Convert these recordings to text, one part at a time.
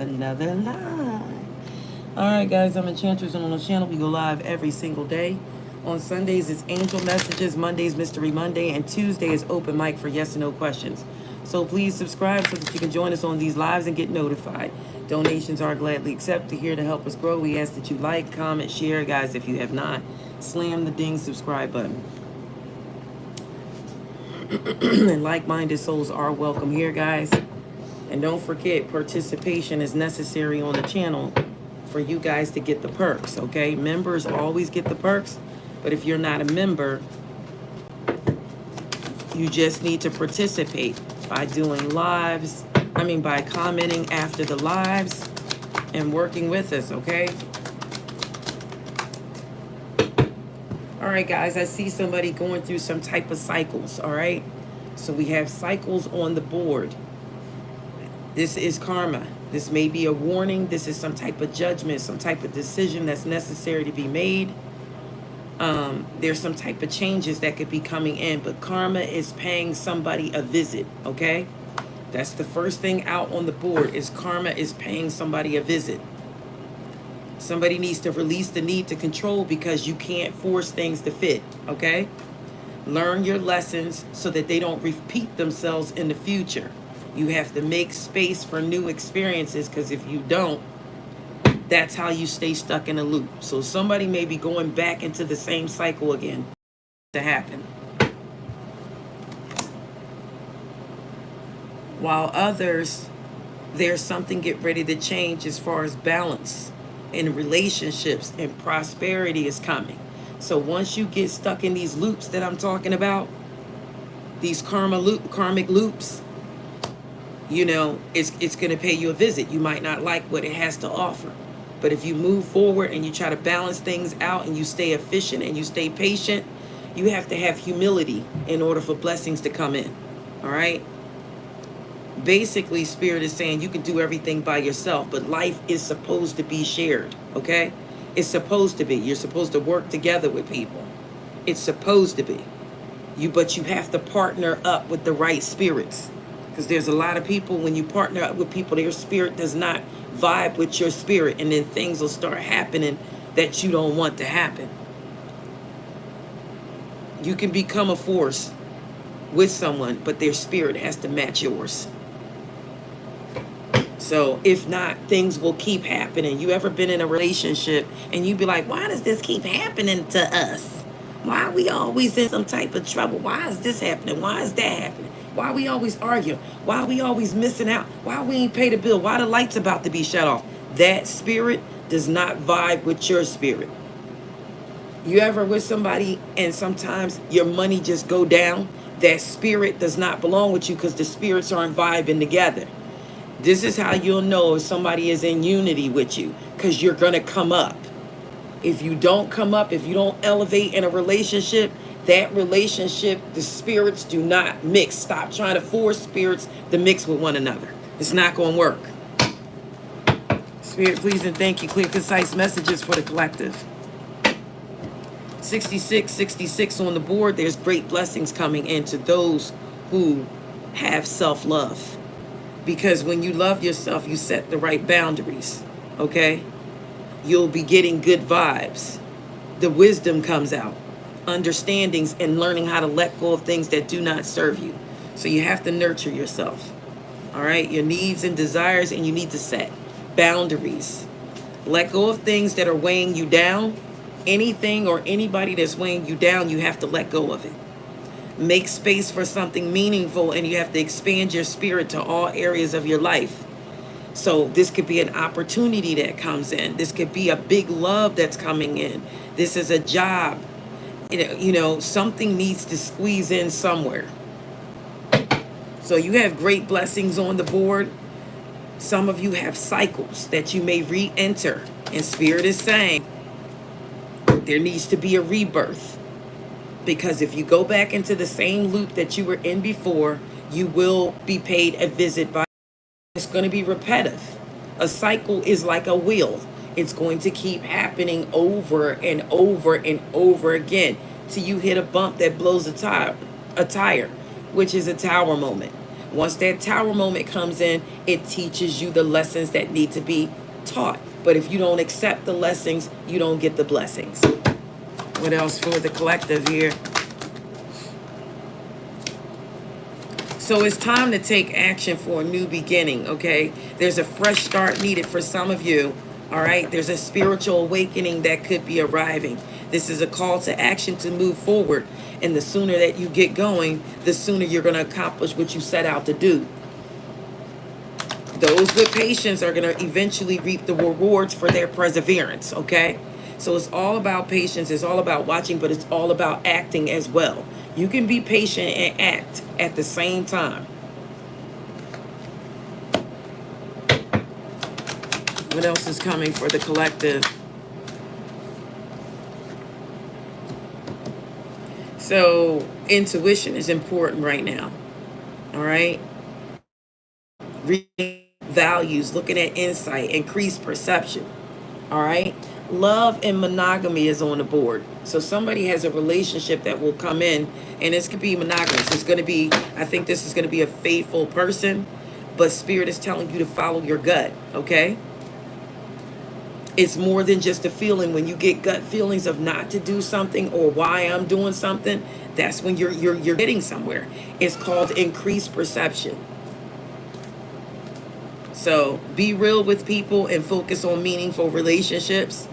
Another live. Alright guys, I'm Enchantress, and on the channel we go live every single day. On Sundays it's Angel Messages, Mondays Mystery Monday, and Tuesday is open mic for yes and no questions. So please subscribe so that you can join us on these lives and get notified. Donations are gladly accepted here to help us grow. We ask that you like, comment, share. Guys, if you have not, slam the ding subscribe button. And like-minded souls are welcome here, guys. And don't forget, participation is necessary on the channel for you guys to get the perks, okay? Members always get the perks, but if you're not a member, you just need to participate by doing lives, by commenting after the lives and working with us, okay? All right, guys, I see somebody going through some type of cycles, all right? So we have cycles on the board. This is karma. This may be a warning. This is some type of judgment, some type of decision that's necessary to be made. There's some type of changes that could be coming in, but karma is paying somebody a visit, okay? That's the first thing out on the board, is karma is paying somebody a visit. Somebody needs to release the need to control because you can't force things to fit, okay? Learn your lessons so that they don't repeat themselves in the future. You have to make space for new experiences, because if you don't, that's how you stay stuck in a loop. So somebody may be going back into the same cycle again to happen. While others, there's something get ready to change as far as balance in relationships, and prosperity is coming. So once you get stuck in these loops that I'm talking about, these karmic loops, you know, it's going to pay you a visit. You might not like what it has to offer. But if you move forward and you try to balance things out and you stay efficient and you stay patient, you have to have humility in order for blessings to come in. All right? Basically, Spirit is saying you can do everything by yourself, but life is supposed to be shared. Okay? It's supposed to be. You're supposed to work together with people. It's supposed to be. But you have to partner up with the right spirits. Because there's a lot of people, when you partner up with people, their spirit does not vibe with your spirit, and then things will start happening that you don't want to happen. You can become a force with someone, but their spirit has to match yours. So if not, things will keep happening. You ever been in a relationship and you be like, why does this keep happening to us? Why are we always in some type of trouble? Why is this happening? Why is that happening? Why we always arguing? Why we always missing out? Why we ain't pay the bill? Why the light's about to be shut off? That spirit does not vibe with your spirit. You ever with somebody and sometimes your money just go down? That spirit does not belong with you because the spirits aren't vibing together. This is how you'll know if somebody is in unity with you, because you're going to come up. If you don't come up, if you don't elevate in a relationship, that relationship, the spirits do not mix. Stop trying to force spirits to mix with one another. It's not going to work. Spirit, please and thank you. Clear, concise messages for the collective. 66 on the board. There's great blessings coming into those who have self-love. Because when you love yourself, you set the right boundaries. Okay? You'll be getting good vibes. The wisdom comes out. Understandings and learning how to let go of things that do not serve you. So you have to nurture yourself. All right? Your needs and desires, and you need to set boundaries. Let go of things that are weighing you down. Anything or anybody that's weighing you down, you have to let go of it. Make space for something meaningful, and you have to expand your spirit to all areas of your life. So this could be an opportunity that comes in. This could be a big love that's coming in. This is a job. You know, something needs to squeeze in somewhere. So you have great blessings on the board. Some of you have cycles that you may re-enter. And Spirit is saying there needs to be a rebirth. Because if you go back into the same loop that you were in before, you will be paid a visit by. It's going to be repetitive. A cycle is like a wheel. It's going to keep happening over and over and over again till you hit a bump that blows a tire, which is a tower moment. Once that tower moment comes in, it teaches you the lessons that need to be taught. But if you don't accept the lessons, you don't get the blessings. What else for the collective here? So it's time to take action for a new beginning, okay? There's a fresh start needed for some of you, all right? There's a spiritual awakening that could be arriving. This is a call to action to move forward. And the sooner that you get going, the sooner you're going to accomplish what you set out to do. Those with patience are going to eventually reap the rewards for their perseverance, okay? So it's all about patience. It's all about watching, but it's all about acting as well. You can be patient and act at the same time. What else is coming for the collective? So intuition is important right now. All right. Reading values, looking at insight, increased perception. All right. Love and monogamy is on the board. So somebody has a relationship that will come in, and this could be monogamous. It's going to be, I think this is going to be a faithful person, but Spirit is telling you to follow your gut, okay? It's more than just a feeling. When you get gut feelings of not to do something or why I'm doing something, that's when you're getting somewhere. It's called increased perception. So be real with people and focus on meaningful relationships.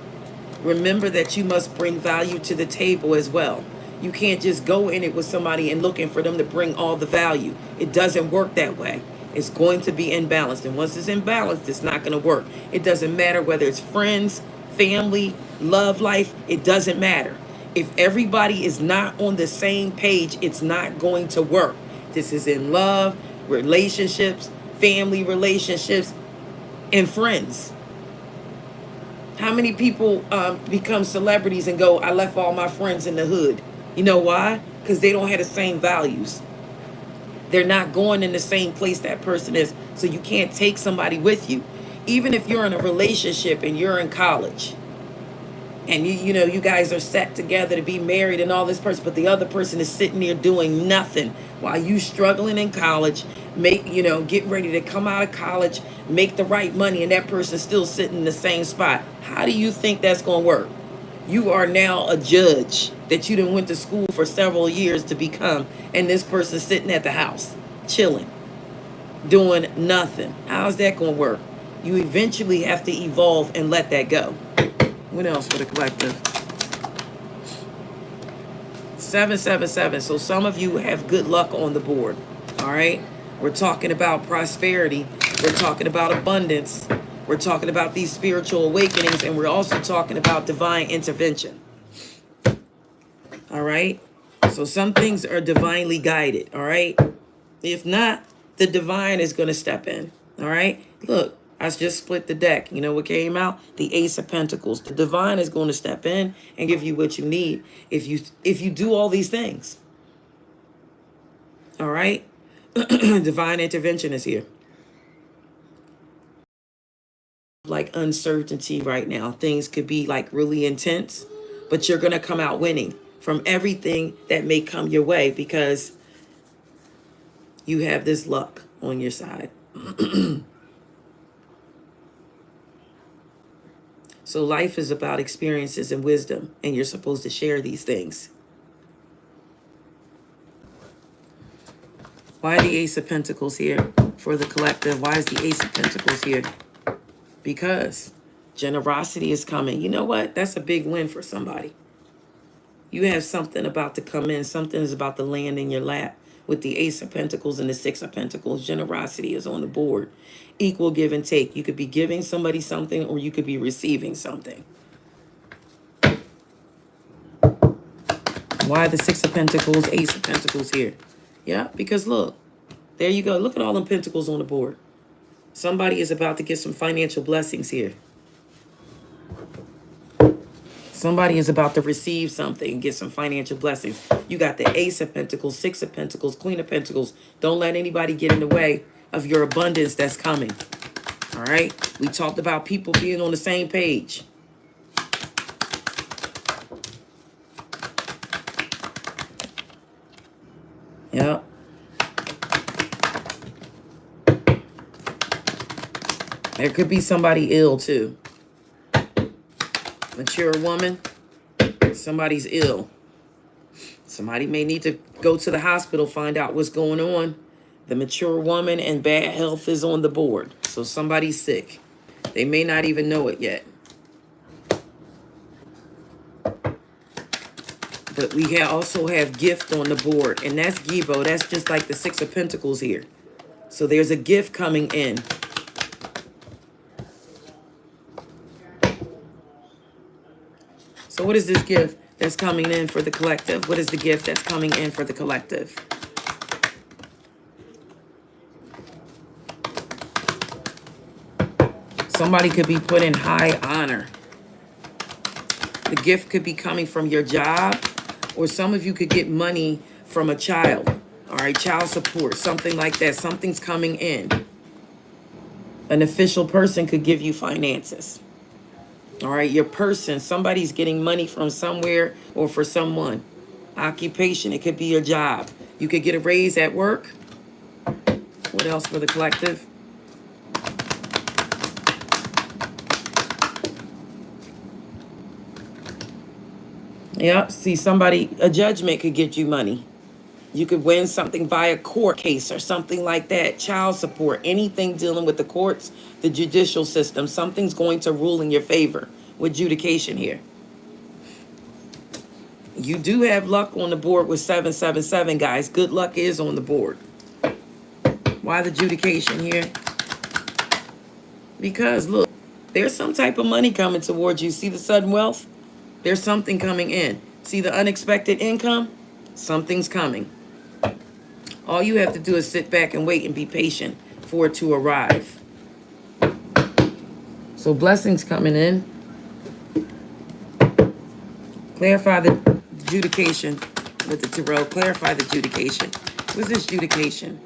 Remember that you must bring value to the table as well. You can't just go in it with somebody and looking for them to bring all the value. It doesn't work that way. It's going to be imbalanced. And once it's imbalanced, it's not going to work. It doesn't matter whether it's friends, family, love life. It doesn't matter. If everybody is not on the same page, it's not going to work. This is in love, relationships, family relationships, and friends. How many people become celebrities and go, I left all my friends in the hood? You know why? Because they don't have the same values. They're not going in the same place that person is. So you can't take somebody with you. Even if you're in a relationship and you're in college and you guys are set together to be married and all this person, but the other person is sitting there doing nothing while you struggling in college, getting ready to come out of college, make the right money, and that person's still sitting in the same spot. How do you think that's going to work? You are now a judge that you done went to school for several years to become, and this person's sitting at the house, chilling, doing nothing. How's that going to work? You eventually have to evolve and let that go. What else for the collective? 777. So some of you have good luck on the board. All right. We're talking about prosperity. We're talking about abundance. We're talking about these spiritual awakenings. And we're also talking about divine intervention. All right. So some things are divinely guided. All right. If not, the divine is going to step in. All right. Look. I just split the deck. You know what came out? The Ace of Pentacles. The divine is going to step in and give you what you need if you do all these things. All right? Divine intervention is here. Like uncertainty right now. Things could be like really intense, but you're going to come out winning from everything that may come your way because you have this luck on your side. So life is about experiences and wisdom, and you're supposed to share these things. Why the Ace of Pentacles here for the collective? Why is the Ace of Pentacles here? Because generosity is coming. You know what? That's a big win for somebody. You have something about to come in. Something is about to land in your lap. With the Ace of Pentacles and the Six of Pentacles, generosity is on the board. Equal give and take. You could be giving somebody something or you could be receiving something. Why the Six of Pentacles, Ace of Pentacles here? Yeah, because look, there you go. Look at all them pentacles on the board. Somebody is about to get some financial blessings here. Somebody is about to receive something and get some financial blessings. You got the Ace of Pentacles, Six of Pentacles, Queen of Pentacles. Don't let anybody get in the way of your abundance that's coming. All right? We talked about people being on the same page. Yep. There could be somebody ill too. Mature woman, somebody's ill. Somebody may need to go to the hospital, find out what's going on. The mature woman and bad health is on the board. So somebody's sick. They may not even know it yet. But we also have gift on the board. And that's Gibo. That's just like the Six of Pentacles here. So there's a gift coming in. So what is this gift that's coming in for the collective? What is the gift that's coming in for the collective? Somebody could be put in high honor. The gift could be coming from your job, or some of you could get money from a child. All right, child support, something like that. Something's coming in. An official person could give you finances. All right, your person, somebody's getting money from somewhere or for someone. Occupation, it could be your job. You could get a raise at work. What else for the collective? Yeah, see, somebody, a judgment could get you money. You could win something via court case or something like that. Child support, anything dealing with the courts, the judicial system. Something's going to rule in your favor with adjudication here. You do have luck on the board with 777, guys. Good luck is on the board. Why the adjudication here? Because, look, there's some type of money coming towards you. See the sudden wealth? There's something coming in. See the unexpected income? Something's coming. All you have to do is sit back and wait and be patient for it to arrive. So blessings coming in. Clarify the adjudication with the tarot. Clarify the adjudication. What's this adjudication?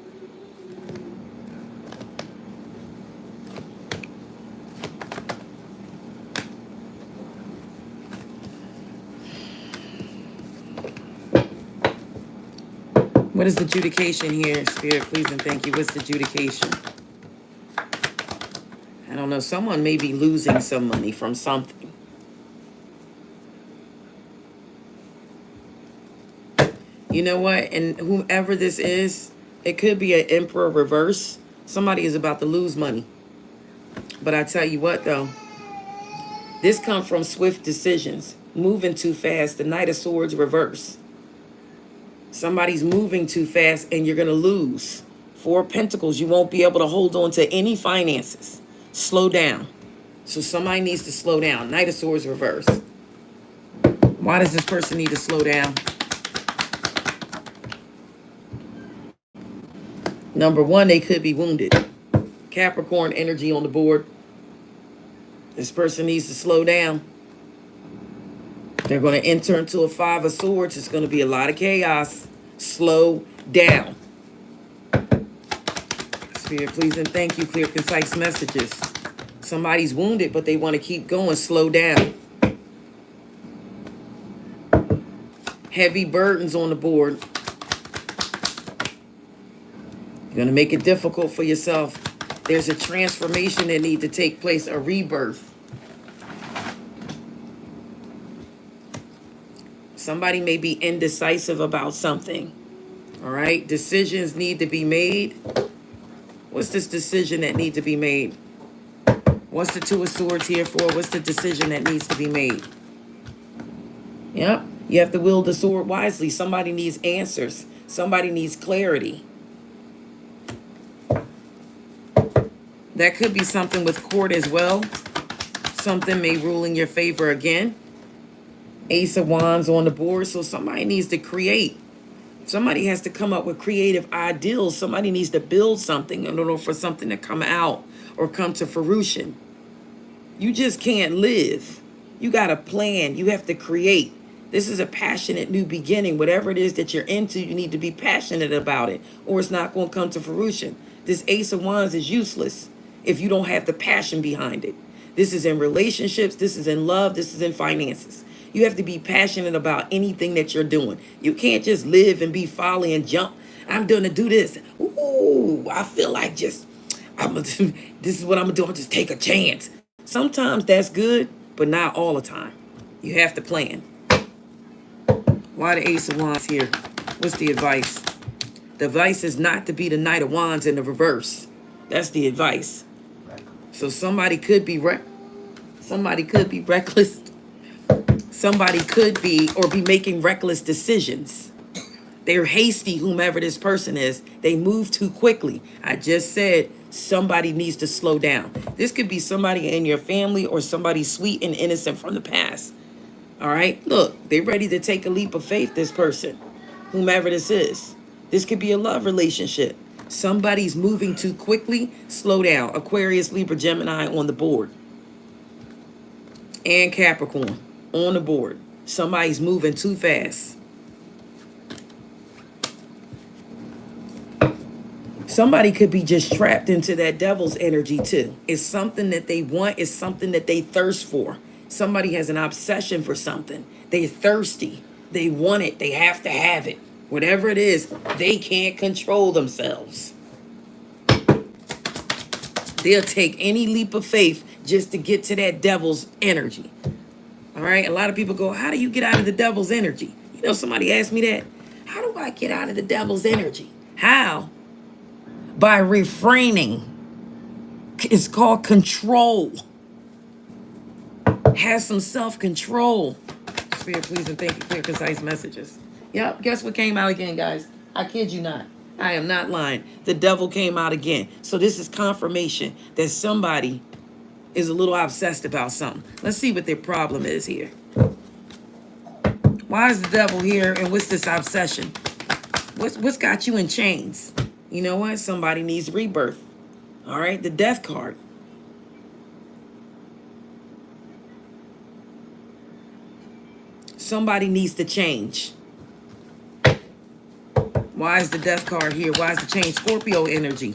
What is the adjudication here, Spirit? Please and thank you. What's the adjudication? I don't know. Someone may be losing some money from something. You know what? And whomever this is, it could be an Emperor reverse. Somebody is about to lose money. But I tell you what, though. This comes from swift decisions. Moving too fast. The Knight of Swords reverse. Somebody's moving too fast and you're going to lose. Four of Pentacles, you won't be able to hold on to any finances. Slow down. So somebody needs to slow down. Knight of Swords reverse. Why does this person need to slow down? Number one, they could be wounded. Capricorn energy on the board. This person needs to slow down. They're going to enter into a Five of Swords. It's going to be a lot of chaos. Slow down. Spirit, please and thank you. Clear, concise messages. Somebody's wounded, but they want to keep going. Slow down. Heavy burdens on the board. You're going to make it difficult for yourself. There's a transformation that needs to take place, a rebirth. Somebody may be indecisive about something. All right? Decisions need to be made. What's this decision that needs to be made? What's the Two of Swords here for? What's the decision that needs to be made? Yep. You have to wield the sword wisely. Somebody needs answers. Somebody needs clarity. That could be something with court as well. Something may rule in your favor again. Ace of Wands on the board. So somebody needs to create. Somebody has to come up with creative ideals. Somebody needs to build something in order for something to come out or come to fruition. You just can't live. You got to plan. You have to create. This is a passionate new beginning. Whatever it is that you're into, you need to be passionate about it, or it's not going to come to fruition. This Ace of Wands is useless if you don't have the passion behind it. This is in relationships. This is in love. This is in finances. You have to be passionate about anything that you're doing. You can't just live and be folly and jump. I'm going to do this. Ooh, I feel like This is what I'm gonna do. I'm gonna just take a chance. Sometimes that's good, but not all the time. You have to plan. Why the Ace of Wands here? What's the advice? The advice is not to be the Knight of Wands in the reverse. That's the advice. So somebody could be reckless. Somebody could be or be making reckless decisions. They're hasty, whomever this person is. They move too quickly. I just said somebody needs to slow down. This could be somebody in your family or somebody sweet and innocent from the past. All right? Look, they're ready to take a leap of faith, this person, whomever this is. This could be a love relationship. Somebody's moving too quickly. Slow down. Aquarius, Libra, Gemini on the board. And Capricorn on the board. Somebody's moving too fast. Somebody could be just trapped into that devil's energy too. It's something that they want. It's something that they thirst for. Somebody has an obsession for something. They're thirsty. They want it. They have to have it. Whatever it is, they can't control themselves. They'll take any leap of faith just to get to that devil's energy. All right? A lot of people go, how do you get out of the devil's energy? You know, somebody asked me that. How do I get out of the devil's energy? How? By refraining. It's called control. Have some self-control. Spirit, please, and thank you for your concise messages. Yep, guess what came out again, guys? I kid you not. I am not lying. The devil came out again. So this is confirmation that somebody is a little obsessed about something. Let's see what their problem is here. Why is the devil here, and what's this obsession? What's got you in chains? You know what? Somebody needs rebirth. All right, the death card. Somebody needs to change. Why is the death card here? Why is the change? Scorpio energy.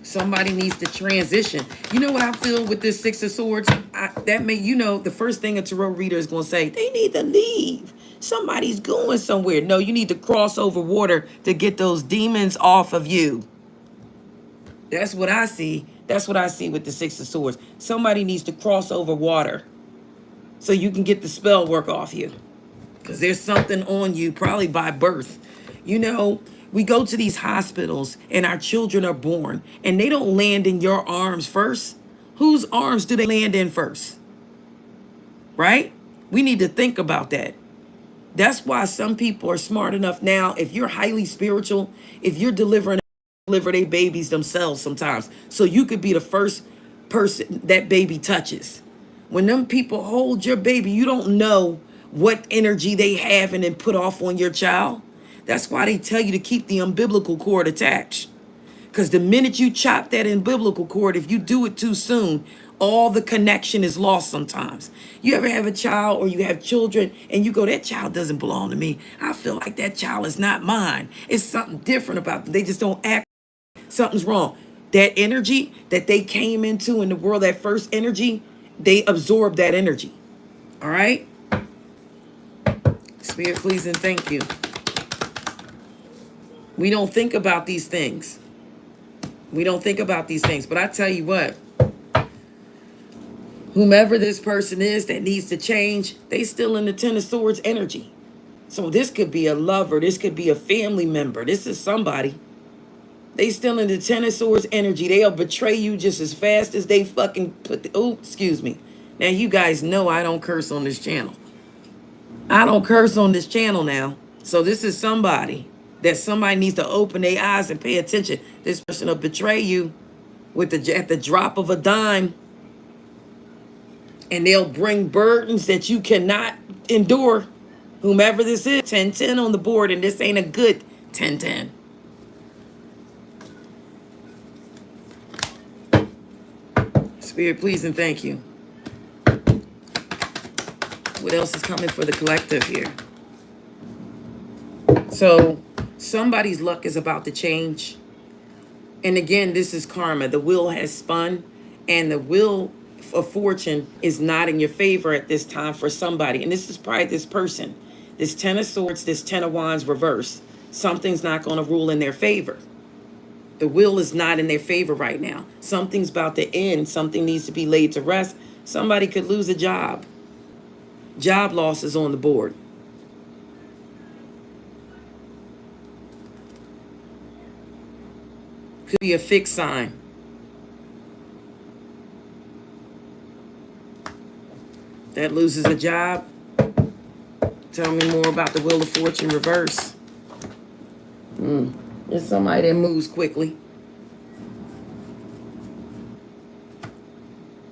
Somebody needs to transition. You know what I feel with this Six of Swords? The first thing a tarot reader is going to say, they need to leave. Somebody's going somewhere. No, you need to cross over water to get those demons off of you. That's what I see. That's what I see with the Six of Swords. Somebody needs to cross over water so you can get the spell work off you. Because there's something on you, probably by birth. You know, we go to these hospitals and our children are born and they don't land in your arms first. Whose arms do they land in first? Right? We need to think about that. That's why some people are smart enough now. If you're highly spiritual, if you're deliver their babies themselves sometimes. So you could be the first person that baby touches. When them people hold your baby, you don't know what energy they have and then put off on your child. That's why they tell you to keep the umbilical cord attached. Because the minute you chop that umbilical cord, if you do it too soon, all the connection is lost sometimes. You ever have a child or you have children and you go, that child doesn't belong to me. I feel like that child is not mine. It's something different about them. They just don't act. Something's wrong. That energy that they came into in the world, that first energy, they absorb that energy. All right? Spirit, please, and thank you. We don't think about these things. We don't think about these things. But I tell you what, whomever this person is that needs to change, they still in the Ten of Swords energy. So this could be a lover. This could be a family member. This is somebody. They still in the Ten of Swords energy. They'll betray you just as fast as they fucking excuse me. Now, you guys know I don't curse on this channel. I don't curse on this channel now. So this is somebody that somebody needs to open their eyes and pay attention. This person will betray you at the drop of a dime. And they'll bring burdens that you cannot endure. Whomever this is, 10-10 on the board, and this ain't a good 10-10. Spirit, please, and thank you. What else is coming for the collective here? So somebody's luck is about to change. And again, this is karma. The wheel has spun, and the wheel of fortune is not in your favor at this time for somebody. And this is probably this person. This Ten of Swords, this Ten of Wands reverse. something's not going to rule in their favor. The will is not in their favor right now. Something's about to end. Something needs to be laid to rest. Somebody could lose a job. Job loss is on the board. Could be a fixed sign. That loses a job. Tell me more about the Wheel of Fortune reverse. It's somebody that moves quickly.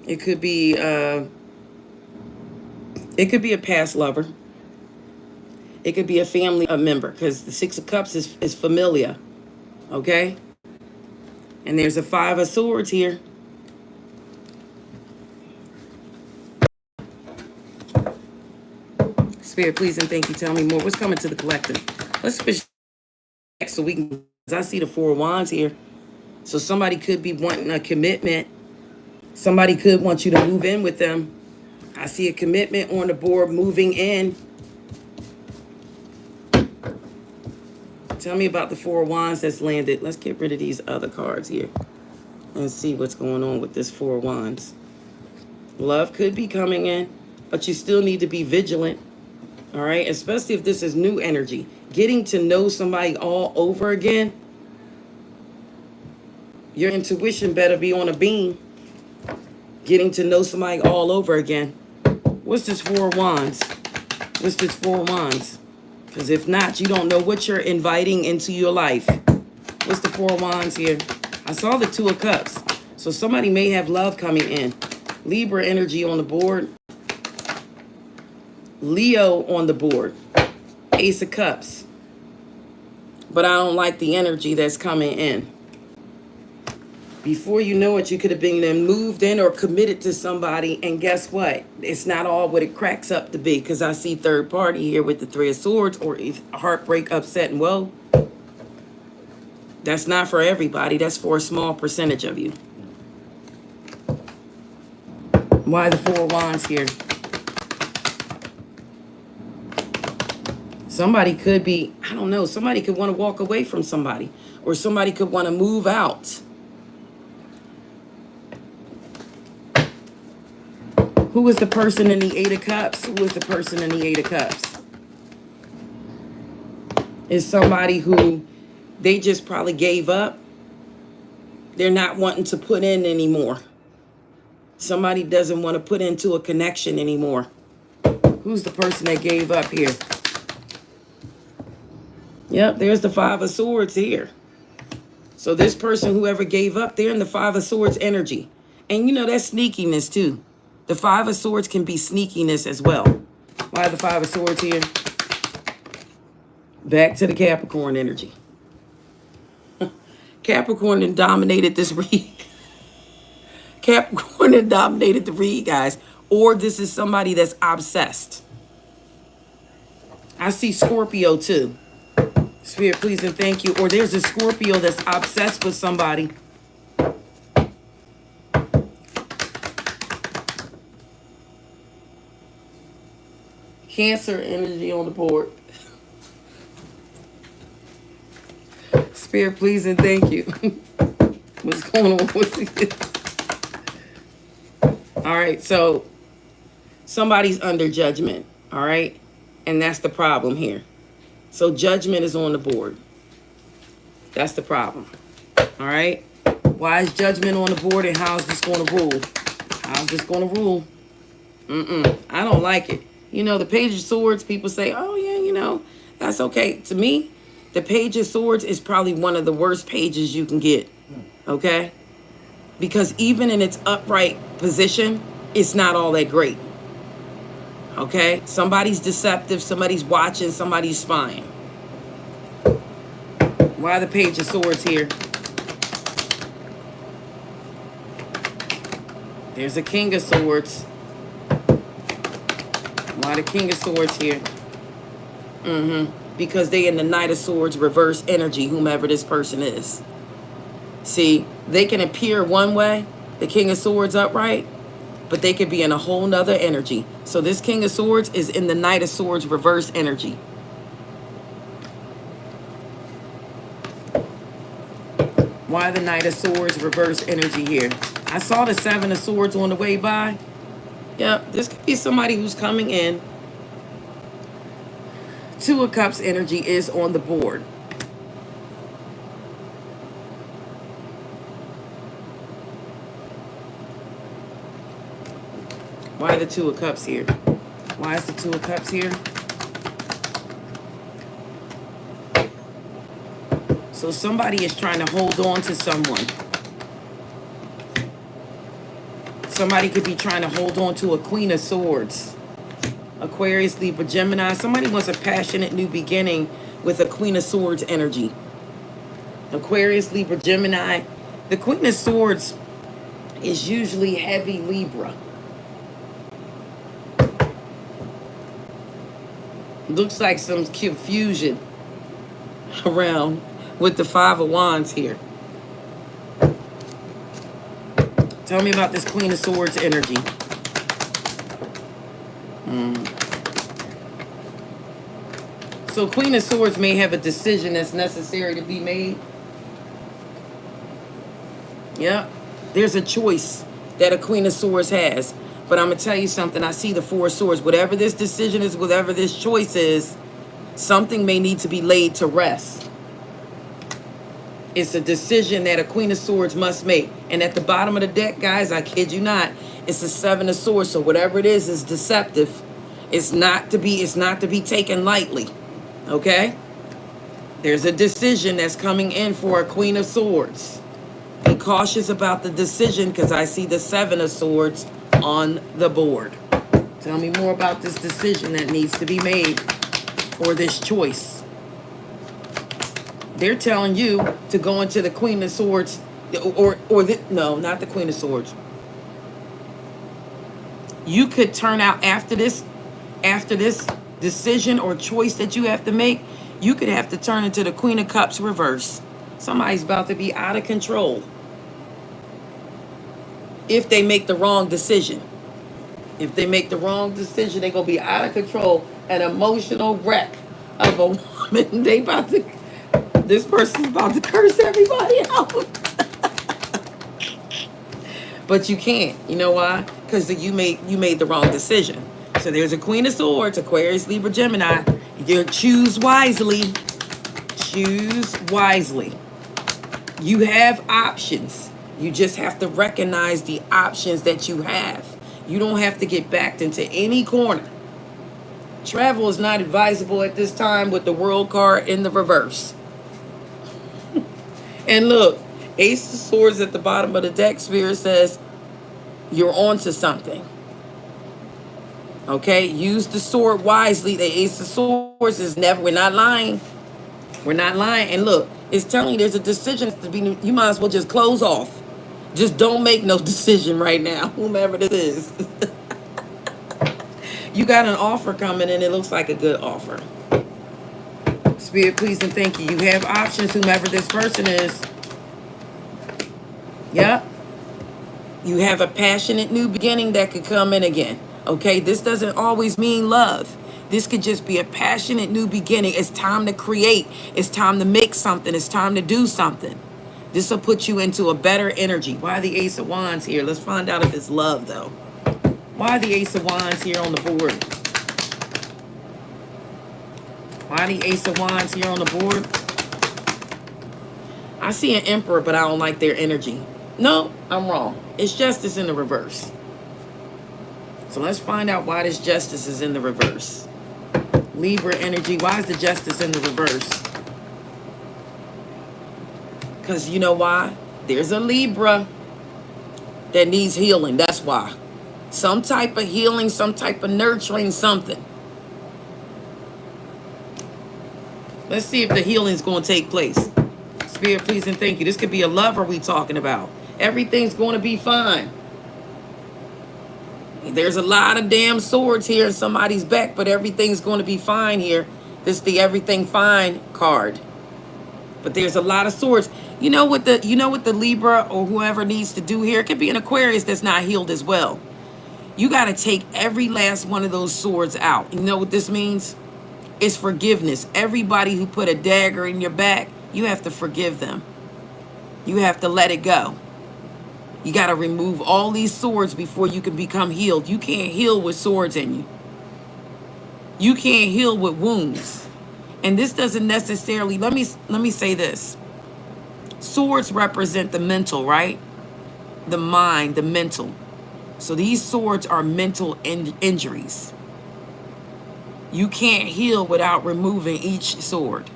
It could be a past lover. It could be a family member, because the Six of Cups is familiar. Okay? And there's a Five of Swords here. Spirit, please and thank you. Tell me more. What's coming to the collective? Let's switch so we can, I see the Four of Wands here. So somebody could be wanting a commitment. Somebody could want you to move in with them. I see a commitment on the board, moving in. Tell me about the Four of Wands that's landed. Let's get rid of these other cards here and see what's going on with this Four of Wands. Love could be coming in, but you still need to be vigilant. All right, especially if this is new energy. Getting to know somebody all over again. Your intuition better be on a beam. Getting to know somebody all over again. What's this Four of Wands? What's this Four of Wands? Because if not, you don't know what you're inviting into your life. What's the Four of Wands here? I saw the Two of Cups. So somebody may have love coming in. Libra energy on the board. Leo on the board. Ace of Cups. But I don't like the energy that's coming in. Before you know it, you could have been then moved in or committed to somebody. And guess what? It's not all what it cracks up to be. Because I see third party here with the Three of Swords, or heartbreak, upset, and woe. That's not for everybody. That's for a small percentage of you. Why the Four of Wands here? Somebody could be, I don't know, somebody could want to walk away from somebody. Or somebody could want to move out. Who was the person in the Eight of Cups? Who was the person in the Eight of Cups? Is somebody who they just probably gave up. They're not wanting to put in anymore. Somebody doesn't want to put into a connection anymore. Who's the person that gave up here? Yep, there's the Five of Swords here. So this person, whoever gave up, they're in the Five of Swords energy. And you know, that's sneakiness too. The Five of Swords can be sneakiness as well. Why the Five of Swords here? Back to the Capricorn energy. Capricorn then dominated this read. Capricorn then dominated the read, guys. Or this is somebody that's obsessed. I see Scorpio too. Spirit, please and thank you. Or there's a Scorpio that's obsessed with somebody. Cancer energy on the board. Spirit, please and thank you. What's going on with it? All right, so somebody's under judgment, all right? And that's the problem here. So judgment is on the board. That's the problem. All right? Why is judgment on the board, and how is this going to rule? How's this going to rule? I don't like it. You know, the Page of Swords, people say, oh, yeah, you know, that's okay. To me, the Page of Swords is probably one of the worst pages you can get. Okay? Because even in its upright position, it's not all that great. Okay? Somebody's deceptive, somebody's watching, somebody's spying. Why the Page of Swords here? There's a King of Swords. Why the King of Swords here? Because they in the Knight of Swords reverse energy, whomever this person is. See, they can appear one way, the King of Swords upright, but they could be in a whole nother energy. So this King of Swords is in the Knight of Swords reverse energy. Why the Knight of Swords reverse energy here? I saw the Seven of Swords on the way by. Yep, this could be somebody who's coming in. Two of Cups energy is on the board. Why the Two of Cups here? Why is the Two of Cups here? So somebody is trying to hold on to someone. Somebody could be trying to hold on to a Queen of Swords. Aquarius, Libra, Gemini. Somebody wants a passionate new beginning with a Queen of Swords energy. Aquarius, Libra, Gemini. The Queen of Swords is usually heavy Libra. Looks like some confusion around with the Five of Wands here. Tell me about this Queen of Swords energy. So Queen of Swords may have a decision that's necessary to be made. Yeah. There's a choice that a Queen of Swords has. But I'm going to tell you something. I see the Four of Swords. Whatever this decision is, whatever this choice is, something may need to be laid to rest. It's a decision that a Queen of Swords must make. And at the bottom of the deck, guys, I kid you not, it's a Seven of Swords. So whatever it is deceptive. It's not to be taken lightly. Okay? There's a decision that's coming in for a Queen of Swords. Be cautious about the decision because I see the Seven of Swords on the board. Tell me more about this decision that needs to be made or this choice. They're telling you to go into the Queen of Swords no, not the Queen of Swords. You could turn out after this decision or choice that you have to make, you could have to turn into the Queen of Cups reverse. Somebody's about to be out of control if they make the wrong decision. If they make the wrong decision, they're going to be out of control. An emotional wreck of a woman. This person's about to curse everybody out. But you can't. You know why? Because you made the wrong decision. So there's a Queen of Swords, Aquarius, Libra, Gemini. You choose wisely. Choose wisely. You have options. You just have to recognize the options that you have. You don't have to get backed into any corner. Travel is not advisable at this time with the World card in the reverse. And look, Ace of Swords at the bottom of the deck, Spirit says, you're on to something. Okay? Use the sword wisely. The Ace of Swords is never, we're not lying. We're not lying. And look, it's telling you there's a decision to be, you might as well just close off. Just don't make no decision right now, whomever this is. You got an offer coming and it looks like a good offer. Spirit, please and thank you. You have options, whomever this person is. Yep. You have a passionate new beginning that could come in again. Okay, this doesn't always mean love. This could just be a passionate new beginning. It's time to create. It's time to make something. It's time to do something. This will put you into a better energy. Why the Ace of Wands here? Let's find out if it's love, though. Why the Ace of Wands here on the board? Why the Ace of Wands here on the board? I see an Emperor, but I don't like their energy. No, I'm wrong. It's Justice in the reverse. So let's find out why this Justice is in the reverse. Libra energy. Why is the Justice in the reverse? Because you know why? There's a Libra that needs healing. That's why. Some type of healing, some type of nurturing, something. Let's see if the healing is going to take place. Spirit, please and thank you. This could be a lover we talking about. Everything's going to be fine. There's a lot of damn swords here in somebody's back, but everything's going to be fine here. This is the everything fine card. But there's a lot of swords. You know what the Libra or whoever needs to do here? It could be an Aquarius that's not healed as well. You got to take every last one of those swords out. You know what this means? It's forgiveness. Everybody who put a dagger in your back, you have to forgive them. You have to let it go. You got to remove all these swords before you can become healed. You can't heal with swords in you. You can't heal with wounds. And this doesn't necessarily, let me say this. Swords represent the mental, right? The mind, the mental. So these swords are mental injuries. You can't heal without removing each sword.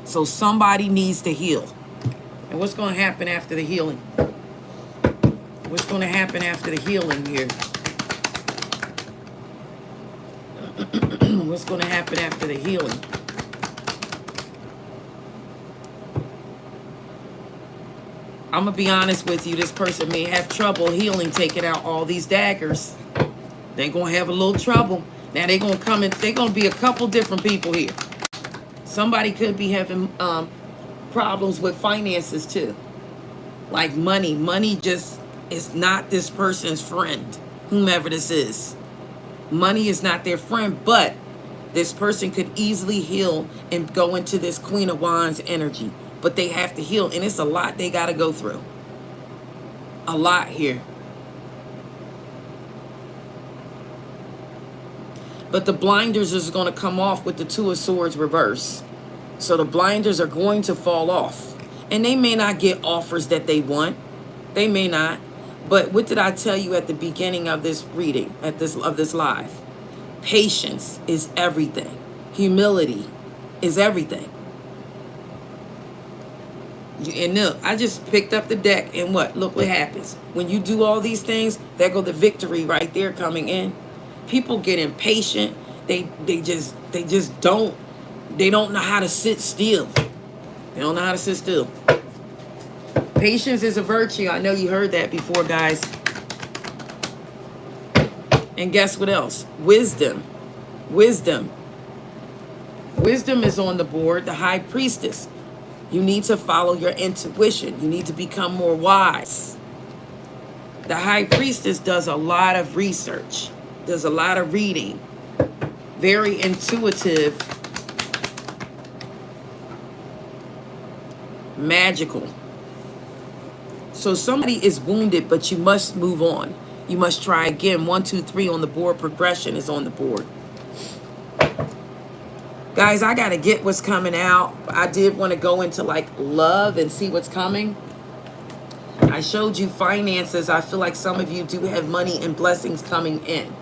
So somebody needs to heal. And what's going to happen after the healing? What's going to happen after the healing here? What's going to happen after the healing? I'm going to be honest with you. This person may have trouble healing, taking out all these daggers. They're going to have a little trouble. Now they're going to come in. They're going to be a couple different people here. Somebody could be having problems with finances too. Like money. Money just is not this person's friend, whomever this is. Money is not their friend, but this person could easily heal and go into this Queen of Wands energy. But they have to heal, and it's a lot they got to go through. A lot here. But the blinders is going to come off with the Two of Swords reverse. So the blinders are going to fall off. And they may not get offers that they want. They may not. But what did I tell you at the beginning of this reading, of this live? Patience is everything. Humility is everything. And look, I just picked up the deck, and what? Look what happens. When you do all these things, there go the victory right there coming in. People get impatient. They don't know how to sit still. They don't know how to sit still. Patience is a virtue. I know you heard that before, guys. And guess what else? Wisdom. Wisdom. Wisdom is on the board, the High Priestess. You need to follow your intuition. You need to become more wise. The High Priestess does a lot of research, does a lot of reading, very intuitive, magical. So somebody is wounded, but you must move on. You must try again. 1, 2, 3 on the board. Progression is on the board. Guys, I got to get what's coming out. I did want to go into like love and see what's coming. I showed you finances. I feel like some of you do have money and blessings coming in.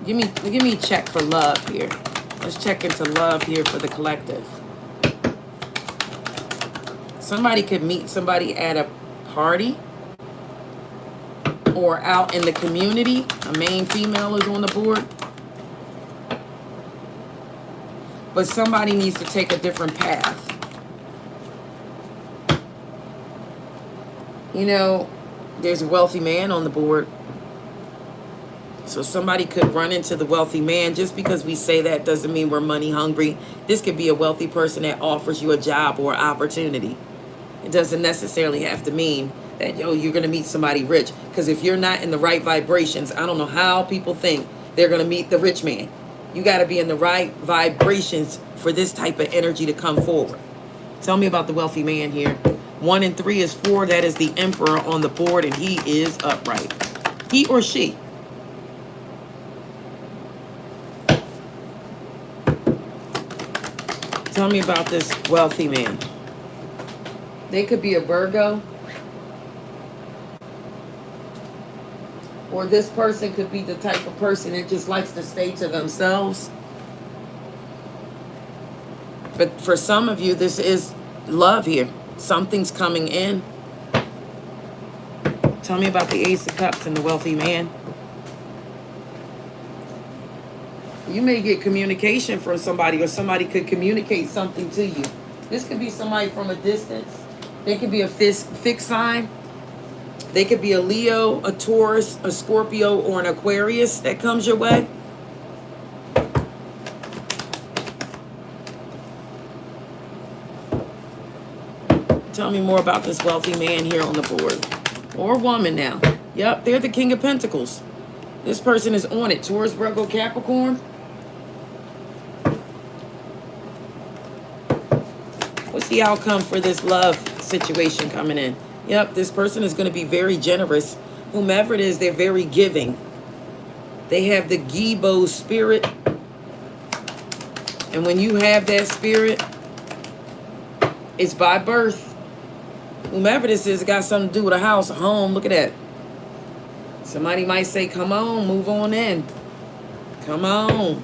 Give me a check for love here. Let's check into love here for the collective. Somebody could meet somebody at a party or out in the community. A main female is on the board. But somebody needs to take a different path. You know, there's a wealthy man on the board. So somebody could run into the wealthy man. Just because we say that doesn't mean we're money hungry. This could be a wealthy person that offers you a job or opportunity. It doesn't necessarily have to mean that, yo, you're going to meet somebody rich. Because if you're not in the right vibrations, I don't know how people think they're going to meet the rich man. You got to be in the right vibrations for this type of energy to come forward. Tell me about the wealthy man here. 1 and 3 is 4. That is the Emperor on the board, and he is upright. He or she. Tell me about this wealthy man. They could be a Virgo. Or this person could be the type of person that just likes to stay to themselves. But for some of you, this is love here. Something's coming in. Tell me about the Ace of Cups and the wealthy man. You may get communication from somebody, or somebody could communicate something to you. This could be somebody from a distance. They could be a fixed sign. They could be a Leo, a Taurus, a Scorpio, or an Aquarius that comes your way. Tell me more about this wealthy man here on the board. Or woman now. Yep, they're the King of Pentacles. This person is on it. Taurus, Virgo, Capricorn. What's the outcome for this love situation coming in? Yep, this person is going to be very generous. Whomever it is, they're very giving. They have the Gibo spirit. And when you have that spirit, it's by birth. Whomever this is, it got something to do with a house, a home. Look at that. Somebody might say, come on, move on in. Come on.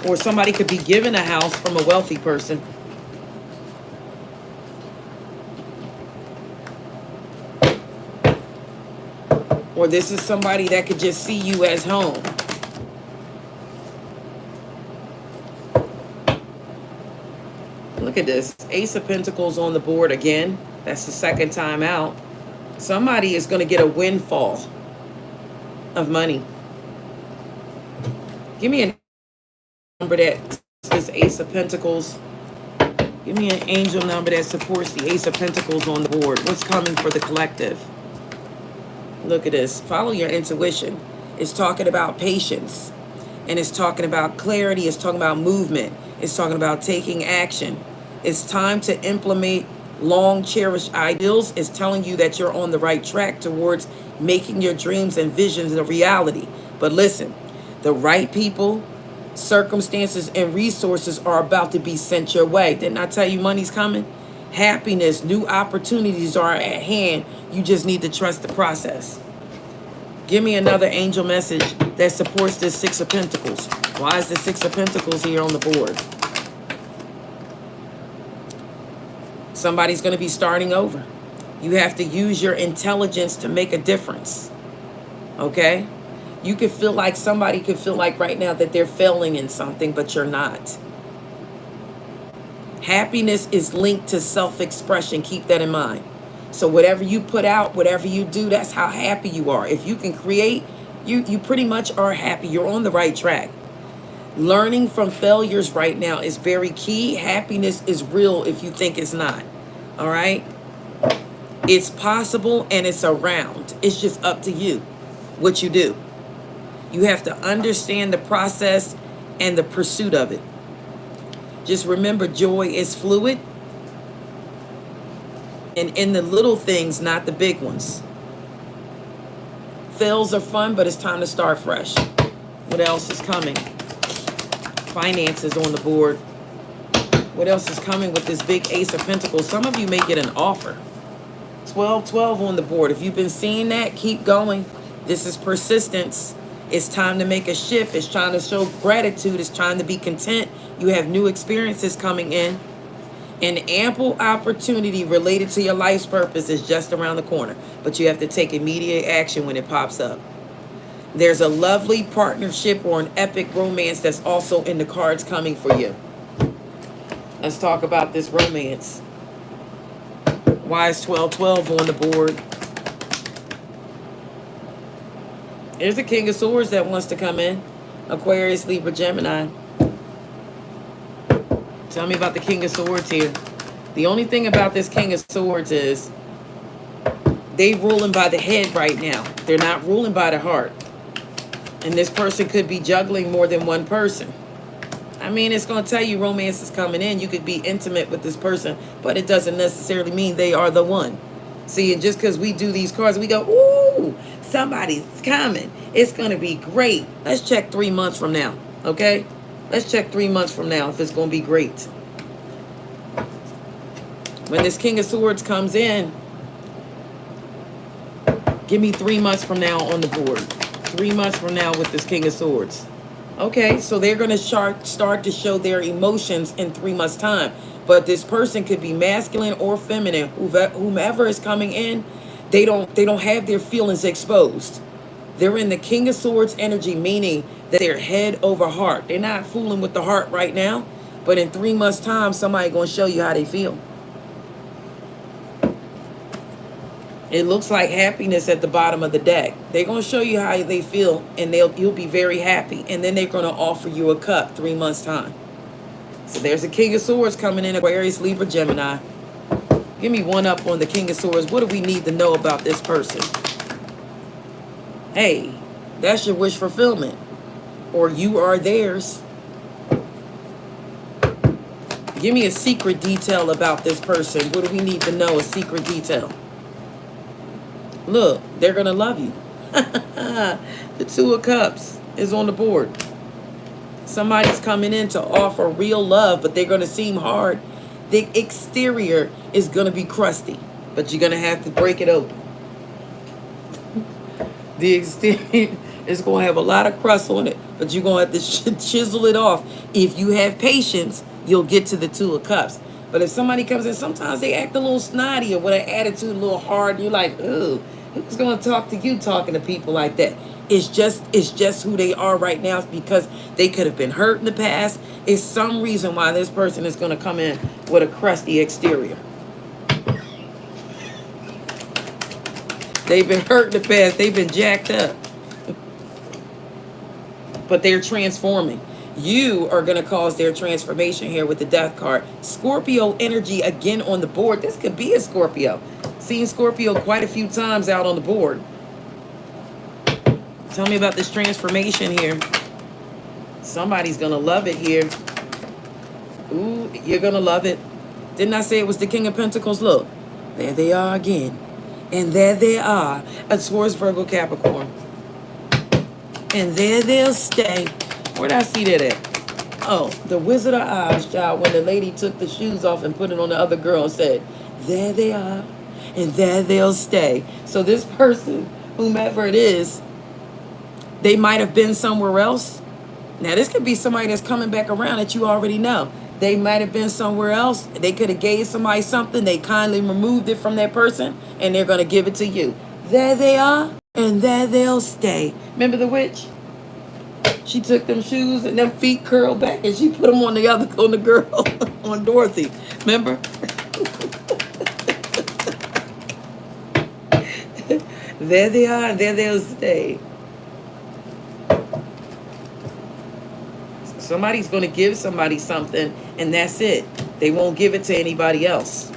Or somebody could be given a house from a wealthy person. Or this is somebody that could just see you as home. Look at this. Ace of Pentacles on the board again. That's the second time out. Somebody is going to get a windfall of money. Give me a number that says Ace of Pentacles. Give me an angel number that supports the Ace of Pentacles on the board. What's coming for the collective? Look at this. Follow your intuition. It's talking about patience. And it's talking about clarity. It's talking about movement. It's talking about taking action. It's time to implement long cherished ideals. It's telling you that you're on the right track towards making your dreams and visions a reality. But listen, the right people, circumstances, and resources are about to be sent your way. Didn't I tell you money's coming? Happiness, new opportunities are at hand. You just need to trust the process. Give me another angel message that supports this Six of Pentacles. Why is the Six of Pentacles here on the board? Somebody's going to be starting over. You have to use your intelligence to make a difference. Okay? You could feel like somebody could feel like right now that they're failing in something, but you're not. Happiness is linked to self-expression. Keep that in mind. So whatever you put out, whatever you do, that's how happy you are. If you can create, you pretty much are happy. You're on the right track. Learning from failures right now is very key. Happiness is real if you think it's not. All right? It's possible and it's around. It's just up to you, what you do. You have to understand the process and the pursuit of it. Just remember, joy is fluid. And in the little things, not the big ones. Fails are fun, but it's time to start fresh. What else is coming? Finances on the board. What else is coming with this big Ace of Pentacles? Some of you may get an offer. 12-12 on the board. If you've been seeing that, keep going. This is persistence. It's time to make a shift. It's trying to show gratitude. It's trying to be content. You have new experiences coming in. An ample opportunity related to your life's purpose is just around the corner. But you have to take immediate action when it pops up. There's a lovely partnership or an epic romance that's also in the cards coming for you. Let's talk about this romance. Why is 12-12 on the board? Here's the King of Swords that wants to come in. Aquarius, Libra, Gemini. Tell me about the King of Swords here. The only thing about this King of Swords is they ruling by the head right now. They're not ruling by the heart. And this person could be juggling more than one person. I mean, it's going to tell you romance is coming in. You could be intimate with this person, but it doesn't necessarily mean they are the one. See, and just because we do these cards, we go, ooh, somebody's coming. It's going to be great. Let's check 3 months from now, okay? Let's check 3 months from now if it's going to be great. When this King of Swords comes in, give me 3 months from now on the board. 3 months from now with this King of Swords. Okay, so they're going to start to show their emotions in 3 months' time. But this person could be masculine or feminine. Whomever is coming in, they don't have their feelings exposed. They're in the King of Swords energy, meaning that they're head over heart. They're not fooling with the heart right now, but in 3 months' time, somebody going to show you how they feel. It looks like happiness at the bottom of the deck. They're going to show you how they feel, and you'll be very happy. And then they're going to offer you a cup 3 months' time. So there's a King of Swords coming in, Aquarius, Libra, Gemini. Give me one up on the King of Swords. What do we need to know about this person? Hey, that's your wish fulfillment. Or you are theirs. Give me a secret detail about this person. What do we need to know? A secret detail. Look, they're going to love you. The Two of Cups is on the board. Somebody's coming in to offer real love, but they're going to seem hard. The exterior is going to be crusty, but you're going to have to break it open. The exterior is going to have a lot of crust on it, but you're going to have to chisel it off. If you have patience, you'll get to the Two of Cups. But if somebody comes in, sometimes they act a little snotty or with an attitude a little hard, and you're like, ooh, who's going to talk to you talking to people like that? It's just who they are right now, because they could have been hurt in the past. It's some reason why this person is going to come in with a crusty exterior. They've been hurt in the past. They've been jacked up. But they're transforming. You are going to cause their transformation here with the Death card. Scorpio energy again on the board. This could be a Scorpio. Seen Scorpio quite a few times out on the board. Tell me about this transformation here. Somebody's going to love it here. Ooh, you're going to love it. Didn't I say it was the King of Pentacles? Look, there they are again. And there they are, a Taurus, Virgo, Capricorn. And there they'll stay. Where'd I see that at? Oh, the Wizard of Oz, child, when the lady took the shoes off and put it on the other girl and said, there they are, and there they'll stay. So this person, whomever it is, they might have been somewhere else. Now, this could be somebody that's coming back around that you already know. They might have been somewhere else. They could have gave somebody something. They kindly removed it from that person, and they're going to give it to you. There they are, and there they'll stay. Remember the witch? She took them shoes and them feet curled back, and she put them on the girl, on Dorothy. Remember? There they are, and there they'll stay. Somebody's going to give somebody something, and that's it. They won't give it to anybody else.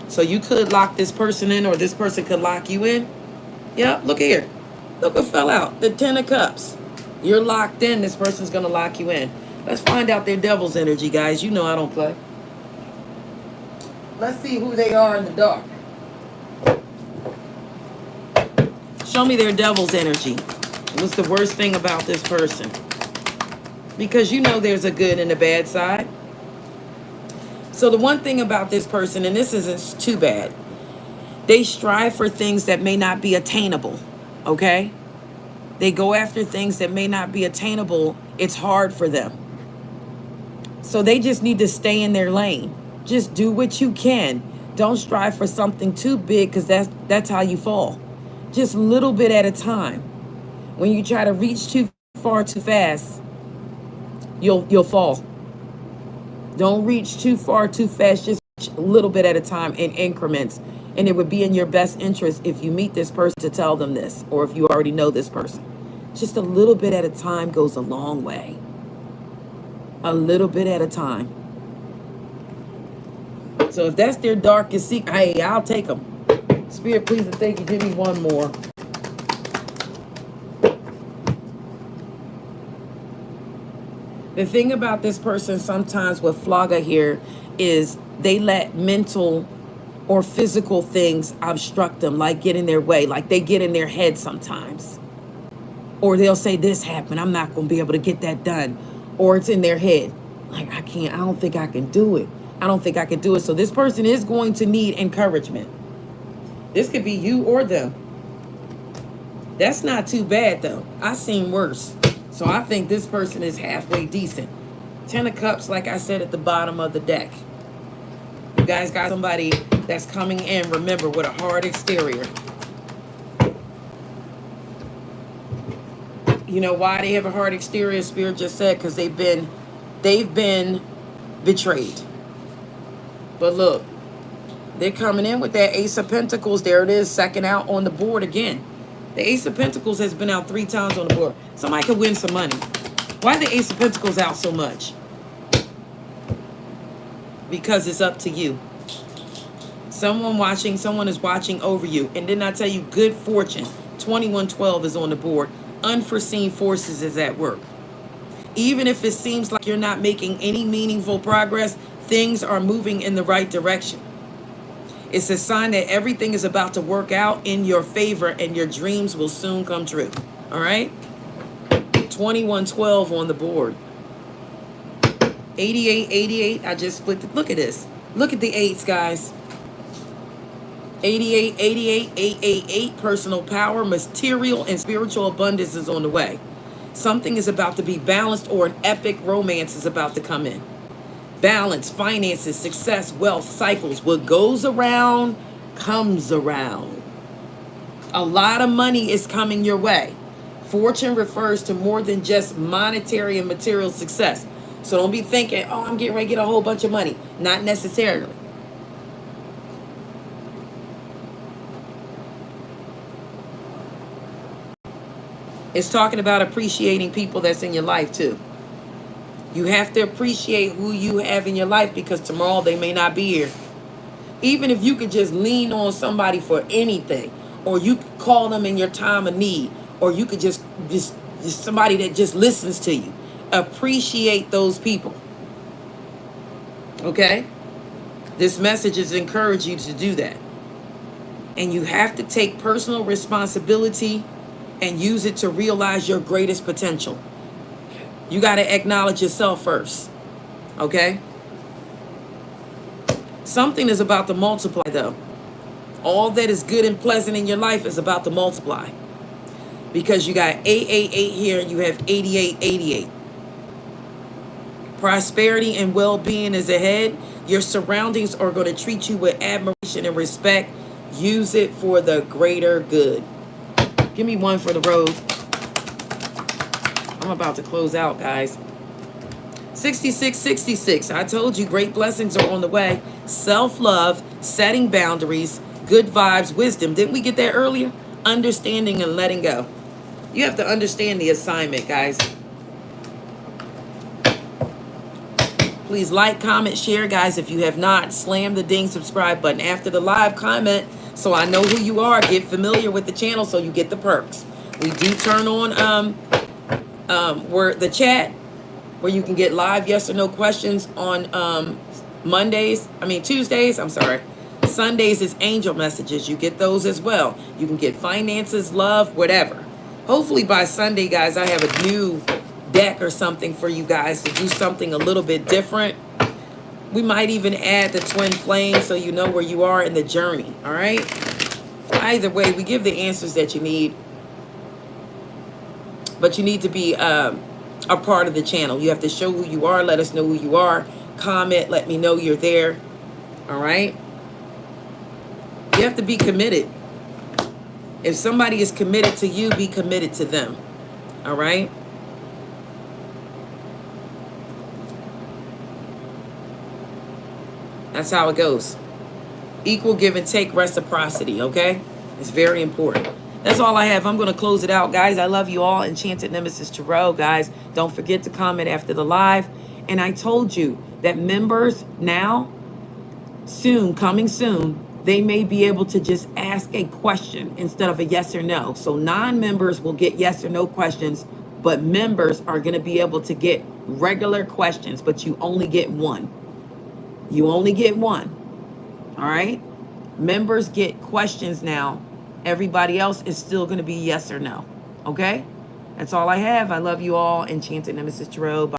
So you could lock this person in, or this person could lock you in. Yep, look here. Look what fell out. The Ten of Cups. You're locked in. This person's going to lock you in. Let's find out their devil's energy, guys. You know I don't play. Let's see who they are in the dark. Show me their devil's energy. What's the worst thing about this person? Because you know there's a good and a bad side. So the one thing about this person, and this isn't too bad, they strive for things that may not be attainable, okay? They go after things that may not be attainable. It's hard for them. So they just need to stay in their lane. Just do what you can. Don't strive for something too big, because that's how you fall. Just a little bit at a time. When you try to reach too far too fast, you'll fall. Don't reach too far too fast. Just a little bit at a time in increments. And it would be in your best interest if you meet this person to tell them this, or if you already know this person. Just a little bit at a time goes a long way. A little bit at a time. So if that's their darkest secret, hey, I'll take them. Spirit, please and thank you. Give me one more. The thing about this person sometimes with Flaga here is they let mental or physical things obstruct them, like get in their way, like they get in their head sometimes. Or they'll say, this happened, I'm not going to be able to get that done. Or it's in their head, like, I don't think I can do it. I don't think I can do it. So this person is going to need encouragement. This could be you or them. That's not too bad, though. I've seen worse. So I think this person is halfway decent. Ten of Cups, like I said, at the bottom of the deck. You guys got somebody that's coming in, remember, with a hard exterior. You know why they have a hard exterior? Spirit just said, because they've been betrayed. But look, they're coming in with that Ace of Pentacles. There it is, second out on the board again. The Ace of Pentacles has been out 3 times on the board. Somebody could win some money. Why the Ace of Pentacles out so much? Because it's up to you. Someone is watching over you. And didn't I tell you, good fortune. 2112 is on the board. Unforeseen forces is at work. Even if it seems like you're not making any meaningful progress, things are moving in the right direction. It's a sign that everything is about to work out in your favor and your dreams will soon come true. All right? 2112 on the board. 8888. I just split the, look at this. Look at the eights, guys. 88, 88, 888. Personal power, material, and spiritual abundance is on the way. Something is about to be balanced, or an epic romance is about to come in. Balance, finances, success, wealth, cycles. What goes around comes around. A lot of money is coming your way. Fortune refers to more than just monetary and material success. So don't be thinking, oh, I'm getting ready to get a whole bunch of money. Not necessarily. It's talking about appreciating people that's in your life too. You have to appreciate who you have in your life, because tomorrow they may not be here. Even if you could just lean on somebody for anything, or you could call them in your time of need, or you could just somebody that just listens to you. Appreciate those people. Okay? This message is encourage you to do that. And you have to take personal responsibility and use it to realize your greatest potential. You got to acknowledge yourself first. Okay? Something is about to multiply, though. All that is good and pleasant in your life is about to multiply. Because you got 888 here and you have 8888. Prosperity and well-being is ahead. Your surroundings are going to treat you with admiration and respect. Use it for the greater good. Give me one for the road. I'm about to close out, guys. 6666. I told you great blessings are on the way. Self-love, setting boundaries, good vibes, wisdom. Didn't we get that earlier? Understanding and letting go. You have to understand the assignment, guys. Please like, comment, share, guys. If you have not, slam the ding subscribe button after the live. Comment so I know who you are. Get familiar with the channel so you get the perks. We do turn on where the chat, where you can get live yes or no questions on Tuesdays. I'm sorry. Sundays is angel messages. You get those as well. You can get finances, love, whatever. Hopefully by Sunday, guys, I have a new deck or something for you guys to do something a little bit different. We might even add the twin flame so you know where you are in the journey. All right. Either way, we give the answers that you need, but you need to be a part of the channel. You have to show who you are. Let us know who you are. Comment. Let me know you're there. All right. You have to be committed. If somebody is committed to you, be committed to them. All right. That's how it goes. Equal give and take, reciprocity, okay? It's very important. That's all I have. I'm going to close it out, guys. I love you all. Enchanted Nemesis Tarot, guys. Don't forget to comment after the live. And I told you that members now, soon, coming soon, they may be able to just ask a question instead of a yes or no. So non-members will get yes or no questions, but members are going to be able to get regular questions, but you only get one. You only get one. All right? Members get questions now. Everybody else is still going to be yes or no. Okay? That's all I have. I love you all. Enchanted Nemesis Tarot. Bye.